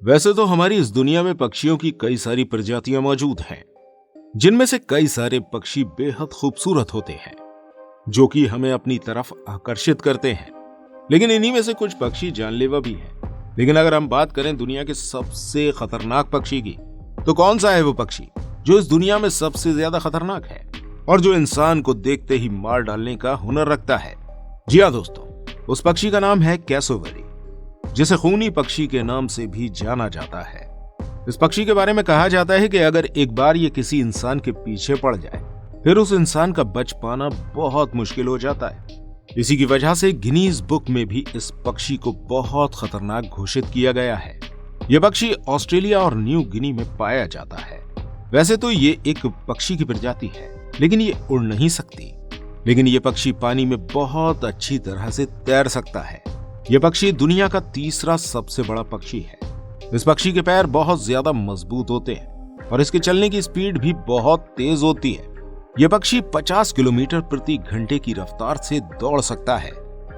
वैसे तो हमारी इस दुनिया में पक्षियों की कई सारी प्रजातियां मौजूद हैं, जिनमें से कई सारे पक्षी बेहद खूबसूरत होते हैं, जो कि हमें अपनी तरफ आकर्षित करते हैं। लेकिन इन्हीं में से कुछ पक्षी जानलेवा भी हैं। लेकिन अगर हम बात करें दुनिया के सबसे खतरनाक पक्षी की, तो कौन सा है वो पक्षी जो इस दुनिया में सबसे ज्यादा खतरनाक है और जो इंसान को देखते ही मार डालने का हुनर रखता है? जी हाँ दोस्तों, उस पक्षी का नाम है कैसोवरी, जिसे खूनी पक्षी के नाम से भी जाना जाता है। इस पक्षी के बारे में कहा जाता है कि अगर एक बार ये किसी इंसान के पीछे पड़ जाए, फिर उस इंसान का बच पाना बहुत मुश्किल हो जाता है। इसी की वजह से गिनीज बुक में भी इस पक्षी को बहुत खतरनाक घोषित किया गया है। यह पक्षी ऑस्ट्रेलिया और न्यू गिनी में पाया जाता है। वैसे तो ये एक पक्षी की प्रजाति है, लेकिन ये उड़ नहीं सकती। लेकिन ये पक्षी पानी में बहुत अच्छी तरह से तैर सकता है। यह पक्षी दुनिया का तीसरा सबसे बड़ा पक्षी है। इस पक्षी के पैर बहुत ज्यादा मजबूत होते हैं और इसके चलने की स्पीड भी बहुत तेज होती है। यह पक्षी 50 किलोमीटर प्रति घंटे की रफ्तार से दौड़ सकता है।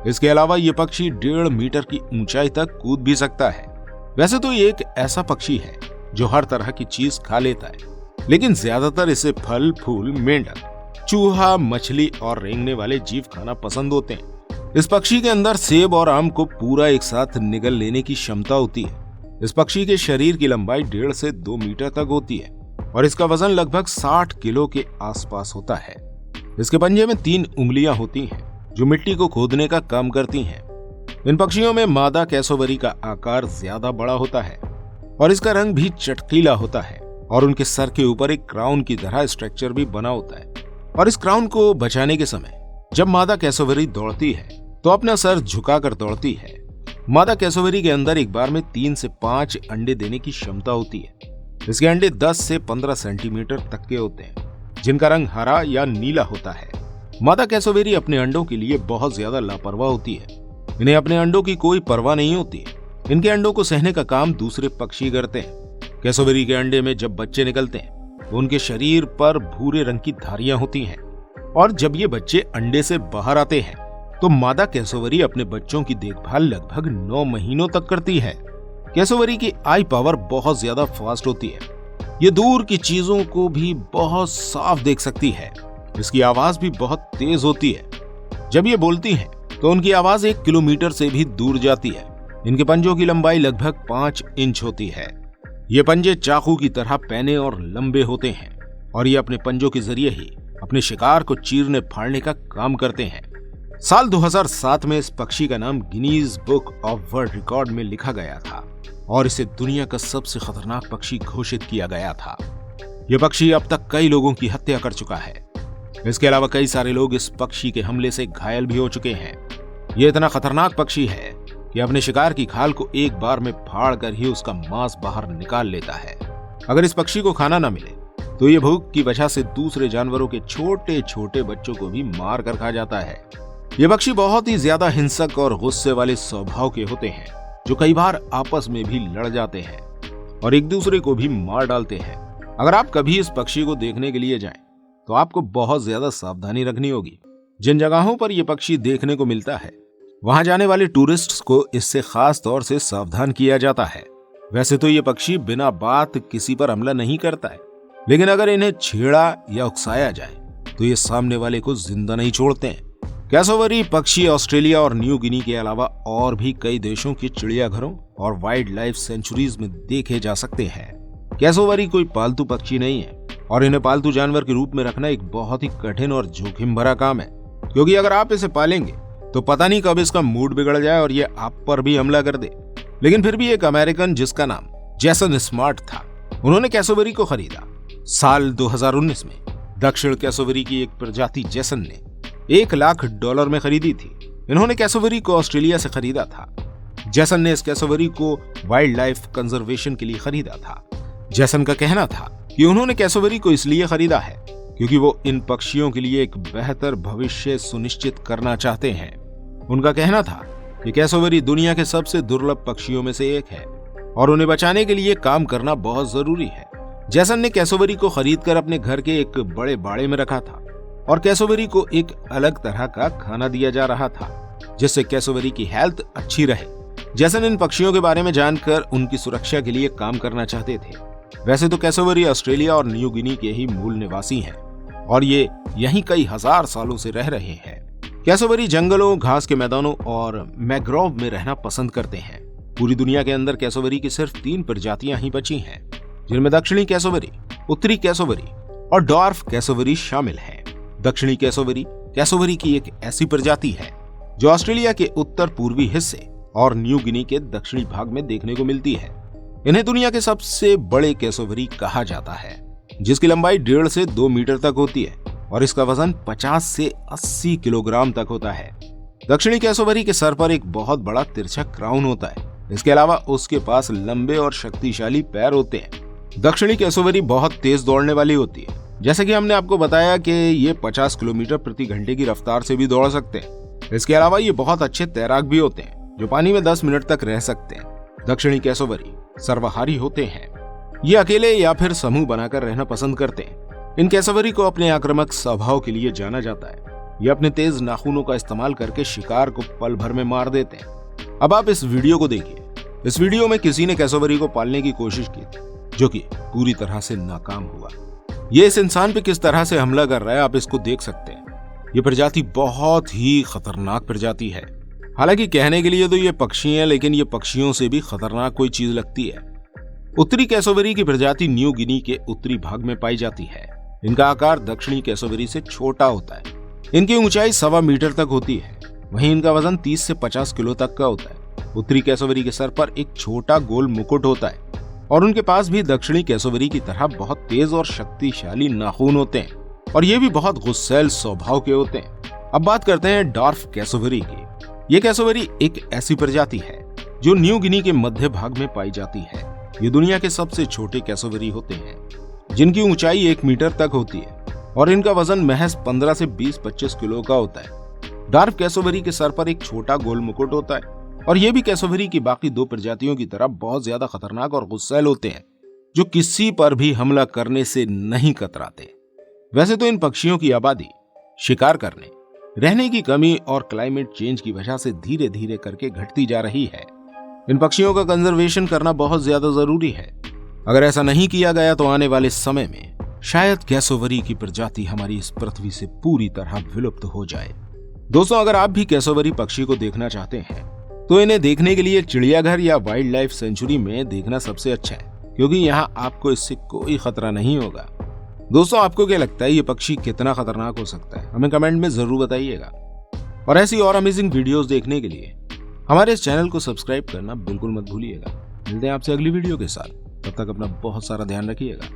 इसके अलावा यह पक्षी 1.5 मीटर की ऊंचाई तक कूद भी सकता है। वैसे तो ये एक ऐसा पक्षी है जो हर तरह की चीज खा लेता है, लेकिन ज्यादातर इसे फल, फूल, मेंढक, चूहा, मछली और रेंगने वाले जीव खाना पसंद होते हैं। इस पक्षी के अंदर सेब और आम को पूरा एक साथ निगल लेने की क्षमता होती है। इस पक्षी के शरीर की लंबाई 1.5 से 2 मीटर तक होती है और इसका वजन लगभग 60 किलो के आसपास होता है। इसके पंजे में 3 उंगलियां होती हैं, जो मिट्टी को खोदने का काम करती हैं। इन पक्षियों में मादा कैसोवरी का आकार ज्यादा बड़ा होता है और इसका रंग भी चटकीला होता है और उनके सर के ऊपर एक क्राउन की तरह स्ट्रक्चर भी बना होता है। और इस क्राउन को बचाने के समय जब मादा कैसोवरी दौड़ती है तो अपना सर झुकाकर दौड़ती है। मादा कैसोवरी के अंदर एक बार में 3 से 5 अंडे देने की क्षमता होती है। इसके अंडे 10 से 15 सेंटीमीटर तक के होते हैं, जिनका रंग हरा या नीला होता है। मादा कैसोवरी अपने अंडों के लिए बहुत ज्यादा लापरवाह होती है। इन्हें अपने अंडों की कोई परवाह नहीं होती है। इनके अंडों को सहने का काम दूसरे पक्षी करते हैं। कैसोवरी के अंडे में जब बच्चे निकलते हैं तो उनके शरीर पर भूरे रंग की धारियां होती हैं और जब ये बच्चे अंडे से बाहर आते हैं तो मादा कैसोवरी अपने बच्चों की देखभाल लगभग 9 महीनों तक करती है। कैसोवरी की आई पावर बहुत ज्यादा फास्ट होती है। ये दूर की चीजों को भी बहुत साफ देख सकती है। इसकी आवाज भी बहुत तेज होती है। जब ये बोलती हैं तो उनकी आवाज 1 किलोमीटर से भी दूर जाती है। इनके पंजों की लंबाई लगभग 5 इंच होती है। ये पंजे चाकू की तरह पैने और लंबे होते हैं और ये अपने पंजों के जरिए ही अपने शिकार को चीरने फाड़ने का काम करते हैं। साल 2007 में इस पक्षी का नाम Guinness book of world record में लिखा गया था और इसे दुनिया का सबसे खतरनाक पक्षी घोषित किया गया था। यह पक्षी अब तक कई लोगों की हत्या कर चुका है। इसके अलावा कई सारे लोग इस पक्षी के हमले से घायल भी हो चुके हैं। यह इतना खतरनाक पक्षी है कि अपने शिकार की खाल को एक बार में फाड़ कर ही उसका मांस बाहर निकाल लेता है। अगर इस पक्षी को खाना न मिले तो ये भूख की वजह से दूसरे जानवरों के छोटे छोटे बच्चों को भी मार कर खा जाता है। ये पक्षी बहुत ही ज्यादा हिंसक और गुस्से वाले स्वभाव के होते हैं, जो कई बार आपस में भी लड़ जाते हैं और एक दूसरे को भी मार डालते हैं। अगर आप कभी इस पक्षी को देखने के लिए जाएं, तो आपको बहुत ज्यादा सावधानी रखनी होगी। जिन जगहों पर यह पक्षी देखने को मिलता है, वहां जाने वाले टूरिस्ट्स को इससे खास तौर से सावधान किया जाता है। वैसे तो ये पक्षी बिना बात किसी पर हमला नहीं करता है, लेकिन अगर इन्हें छेड़ा या उकसाया जाए तो ये सामने वाले को जिंदा नहीं छोड़ते हैं। कैसोवरी पक्षी ऑस्ट्रेलिया और न्यू गिनी के अलावा और भी कई देशों के चिड़ियाघरों और वाइल्ड लाइफ सेंचुरीज में देखे जा सकते हैं। कैसोवरी कोई पालतू पक्षी नहीं है और इन्हें पालतू जानवर के रूप में रखना एक बहुत ही कठिन और जोखिम भरा काम है, क्योंकि अगर आप इसे पालेंगे तो पता नहीं कब इसका मूड बिगड़ जाए और ये आप पर भी हमला कर दे। लेकिन फिर भी एक अमेरिकन जिसका नाम जेसन स्मार्ट था, उन्होंने कैसोवरी को खरीदा। साल 2019 में दक्षिण कैसोवरी की एक प्रजाति जेसन ने $1 लाख में खरीदी थी। इन्होंने कैसोवरी को ऑस्ट्रेलिया से खरीदा था। जेसन ने इस कैसोवरी को वाइल्ड लाइफ कंजर्वेशन के लिए खरीदा था। जेसन का कहना था कि उन्होंने कैसोवरी को इसलिए खरीदा है क्योंकि वो इन पक्षियों के लिए एक बेहतर भविष्य सुनिश्चित करना चाहते हैं। उनका कहना था कि कैसोवरी दुनिया के सबसे दुर्लभ पक्षियों में से एक है और उन्हें बचाने के लिए काम करना बहुत जरूरी है। जेसन ने कैसोवरी को खरीदकर अपने घर के एक बड़े बाड़े में रखा था और कैसोवरी को एक अलग तरह का खाना दिया जा रहा था, जिससे कैसोवरी की हेल्थ अच्छी रहे। जैसन इन पक्षियों के बारे में जानकर उनकी सुरक्षा के लिए काम करना चाहते थे। वैसे तो कैसोवरी ऑस्ट्रेलिया और न्यू गिनी के ही मूल निवासी हैं और ये यहीं कई हजार सालों से रह रहे हैं। कैसोवरी जंगलों, घास के मैदानों और मैग्रोव में रहना पसंद करते हैं। पूरी दुनिया के अंदर कैसोवरी की सिर्फ 3 प्रजातियां ही बची हैं, जिनमें दक्षिणी कैसोवरी, उत्तरी कैसोवरी और डॉर्फ कैसोवरी शामिल हैं। दक्षिणी कैसोवरी कैसोवरी की एक ऐसी प्रजाति है जो ऑस्ट्रेलिया के उत्तर पूर्वी हिस्से और न्यू गिनी के दक्षिणी भाग में देखने को मिलती है। इन्हें दुनिया के सबसे बड़े कैसोवरी कहा जाता है, जिसकी लंबाई 1.5 से 2 मीटर तक होती है और इसका वजन 50 से 80 किलोग्राम तक होता है। दक्षिणी कैसोवरी के सर पर एक बहुत बड़ा तिरछा क्राउन होता है। इसके अलावा उसके पास लंबे और शक्तिशाली पैर होते हैं। दक्षिणी कैसोवरी बहुत तेज दौड़ने वाली होती है। जैसे कि हमने आपको बताया कि ये 50 किलोमीटर प्रति घंटे की रफ्तार से भी दौड़ सकते हैं। इसके अलावा ये बहुत अच्छे तैराक भी होते हैं, जो पानी में 10 मिनट तक रह सकते हैं। दक्षिणी कैसोवरी सर्वाहारी होते हैं। ये अकेले या फिर समूह बनाकर रहना पसंद करते हैं। इन कैसोवरी को अपने आक्रामक स्वभाव के लिए जाना जाता है। ये अपने तेज नाखूनों का इस्तेमाल करके शिकार को पल भर में मार देते हैं। अब आप इस वीडियो को देखिए। इस वीडियो में किसी ने कैसोवरी को पालने की कोशिश की थी, जो कि पूरी तरह से नाकाम हुआ। ये इस इंसान पे किस तरह से हमला कर रहा है, आप इसको देख सकते हैं। ये प्रजाति बहुत ही खतरनाक प्रजाति है। हालांकि कहने के लिए तो ये पक्षी हैं, लेकिन ये पक्षियों से भी खतरनाक कोई चीज लगती है। उत्तरी कैसोवरी की प्रजाति न्यू गिनी के उत्तरी भाग में पाई जाती है। इनका आकार दक्षिणी कैसोवरी से छोटा होता है। इनकी ऊंचाई 1.25 मीटर तक होती है। वहीं इनका वजन 30 से 50 किलो तक का होता है। उत्तरी कैसोवरी के सर पर एक छोटा गोल मुकुट होता है और उनके पास भी दक्षिणी कैसोवरी की तरह बहुत तेज और शक्तिशाली नाखून होते हैं और ये भी बहुत गुस्सैल स्वभाव के होते हैं। अब बात करते हैं डॉर्फ कैसोवरी की। ये कैसोवरी एक ऐसी प्रजाति है जो न्यू गिनी के मध्य भाग में पाई जाती है। ये दुनिया के सबसे छोटे कैसोवरी होते हैं, जिनकी ऊंचाई 1 मीटर तक होती है और इनका वजन महज 15 से 20-25 किलो का होता है। डॉर्फ कैसोवरी के सर पर एक छोटा गोल मुकुट होता है और ये भी कैसोवरी की बाकी 2 प्रजातियों की तरह बहुत ज्यादा खतरनाक और गुस्सैल होते हैं, जो किसी पर भी हमला करने से नहीं कतराते। वैसे तो इन पक्षियों की आबादी शिकार करने, रहने की कमी और क्लाइमेट चेंज की वजह से धीरे धीरे करके घटती जा रही है। इन पक्षियों का कंजर्वेशन करना बहुत ज्यादा जरूरी है। अगर ऐसा नहीं किया गया तो आने वाले समय में शायद कैसोवरी की प्रजाति हमारी इस पृथ्वी से पूरी तरह विलुप्त हो जाए। दोस्तों, अगर आप भी कैसोवरी पक्षी को देखना चाहते हैं तो इन्हें देखने के लिए चिड़ियाघर या वाइल्ड लाइफ सेंचुरी में देखना सबसे अच्छा है, क्योंकि यहाँ आपको इससे कोई खतरा नहीं होगा। दोस्तों, आपको क्या लगता है ये पक्षी कितना खतरनाक हो सकता है? हमें कमेंट में जरूर बताइएगा। और ऐसी और अमेजिंग वीडियोस देखने के लिए हमारे इस चैनल को सब्सक्राइब करना बिल्कुल मत भूलिएगा। मिलते हैं आपसे अगली वीडियो के साथ। तब तक अपना बहुत सारा ध्यान रखिएगा।